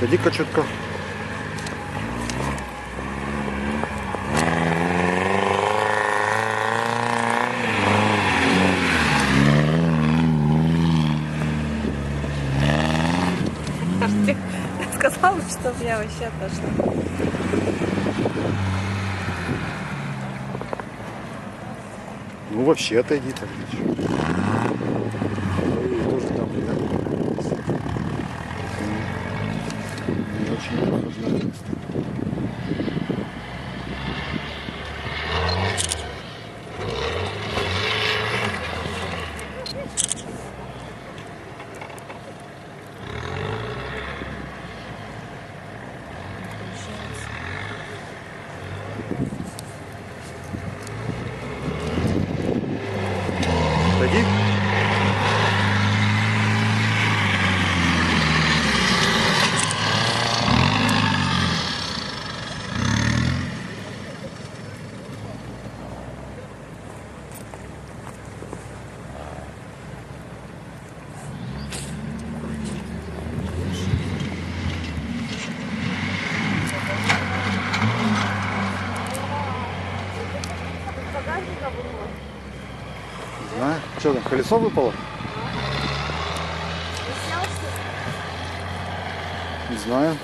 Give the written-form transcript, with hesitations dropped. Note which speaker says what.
Speaker 1: Иди-ка чутка.
Speaker 2: Ты сказал, что я вообще отошла.
Speaker 1: Ну вообще отойди так. Тоже там не очень прохожное место. Отойди. Не знаю. Что там, колесо выпало? Не знаю.